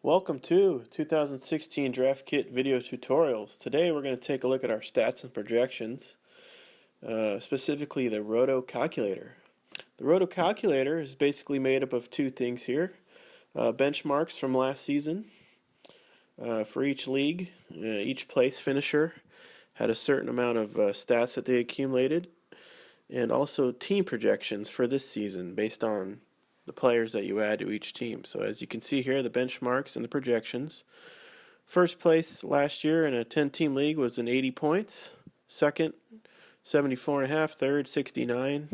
Welcome to 2016 Draft Kit video tutorials. Today we're going to take a look at our stats and projections, specifically the Roto calculator. The Roto calculator is basically made up of two things here. Benchmarks from last season for each league. Each place finisher had a certain amount of stats that they accumulated, and also team projections for this season based on the players that you add to each team. So as you can see here, the benchmarks and the projections. First place last year in a 10-team league was an 80 points. Second, 74.5. Third, 69.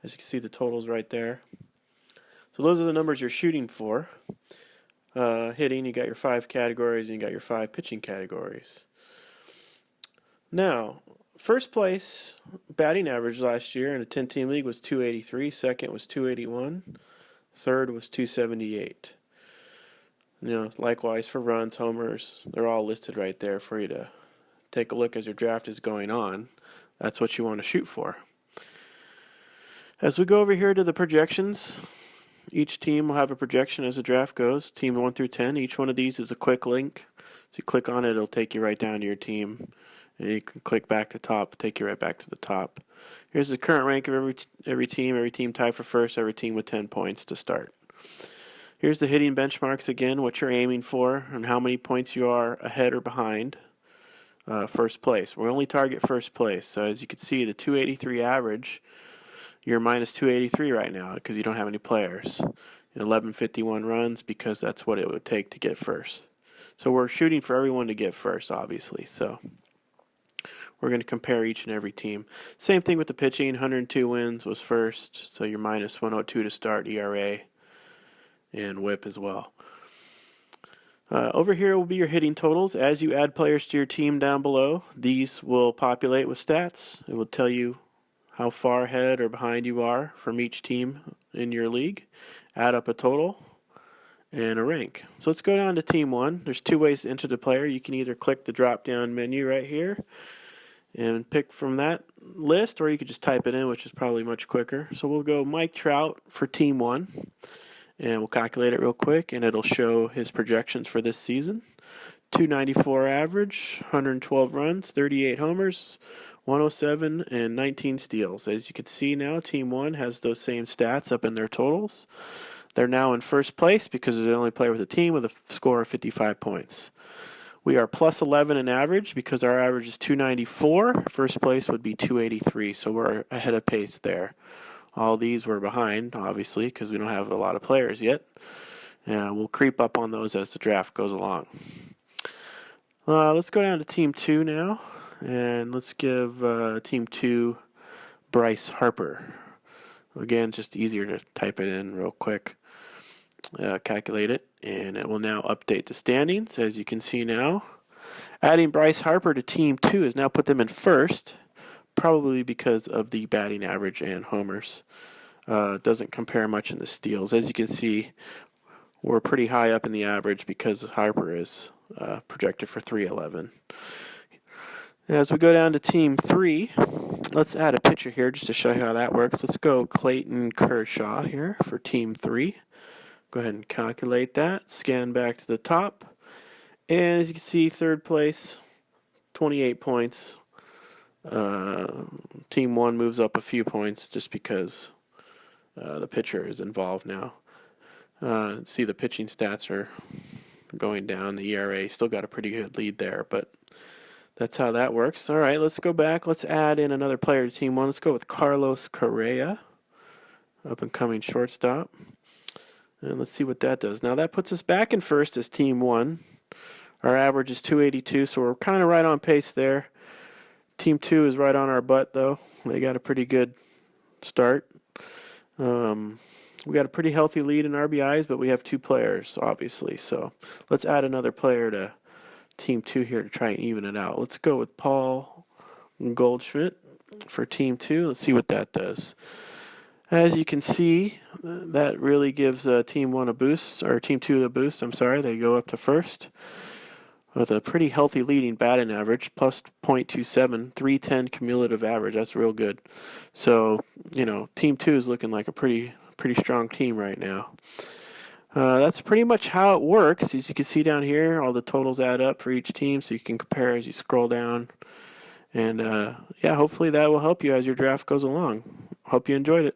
As you can see, the totals right there. So those are the numbers you're shooting for. Hitting, you got your 5 categories, and you got your 5 pitching categories. Now, first place batting average last year in a 10-team league was 283. Second was 281. Third was 278. Likewise for runs, homers, they're all listed right there for you to take a look as your draft is going on. That's what you want to shoot for. As we go over here to the projections, each team will have a projection as the draft goes. Team 1 through 10. Each one of these is a quick link. So you click on it, it'll take you right down to your team. And you can click back to top, take you right back to the top. Here's the current rank of every team tied for first, every team with 10 points to start. Here's the hitting benchmarks again, what you're aiming for, and how many points you are ahead or behind first place. We only target first place. So as you can see, the 283 average, you're minus 283 right now because you don't have any players. 1151 runs because that's what it would take to get first. So we're shooting for everyone to get first, obviously. So we're going to compare each and every team. Same thing with the pitching. 102 wins was first, so you're minus 102 to start, ERA and WHIP as well. Over here will be your hitting totals. As you add players to your team down below, these will populate with stats. It will tell you how far ahead or behind you are from each team in your league. Add up a total and a rank. So let's go down to Team 1. There's two ways to enter the player. You can either click the drop-down menu right here and pick from that list, or you could just type it in, which is probably much quicker. So we'll go Mike Trout for Team 1, and we'll calculate it real quick, and it'll show his projections for this season. 294 average, 112 runs, 38 homers, 107, and 19 steals. As you can see now, Team 1 has those same stats up in their totals. They're now in first place because they're the only player with a team with a score of 55 points. We are plus 11 in average because our average is 294. First place would be 283, so we're ahead of pace there. All these were behind, obviously, because we don't have a lot of players yet. We'll creep up on those as the draft goes along. Let's go down to Team 2 now, and let's give Team 2 Bryce Harper. Again, just easier to type it in real quick. Calculate it, and it will now update the standings. As you can see now, adding Bryce Harper to Team 2 has now put them in first, probably because of the batting average and homers. Doesn't compare much in the steals. As you can see, we're pretty high up in the average because Harper is projected for 311. As we go down to Team 3, let's add a pitcher here just to show you how that works. Let's go Clayton Kershaw here for Team 3. Go ahead and calculate that. Scan back to the top. And as you can see, third place, 28 points. Team 1 moves up a few points just because the pitcher is involved now. See, the pitching stats are going down. The ERA still got a pretty good lead there, but that's how that works. All right, let's go back. Let's add in another player to Team 1. Let's go with Carlos Correa, up-and-coming shortstop. And let's see what that does. Now that puts us back in first as Team 1. Our average is 282, so we're kind of right on pace there. Team 2 is right on our butt, though. They got a pretty good start. We got a pretty healthy lead in RBIs, but we have 2 players, obviously. So let's add another player to Team 2 here to try and even it out. Let's go with Paul Goldschmidt for Team 2. Let's see what that does. As you can see, that really gives Team 1 a boost, or Team 2 a boost, I'm sorry. They go up to first with a pretty healthy leading batting average, plus .27, 310 cumulative average. That's real good. So, Team 2 is looking like a pretty strong team right now. That's pretty much how it works. As you can see down here, all the totals add up for each team, so you can compare as you scroll down. And yeah, hopefully that will help you as your draft goes along. Hope you enjoyed it.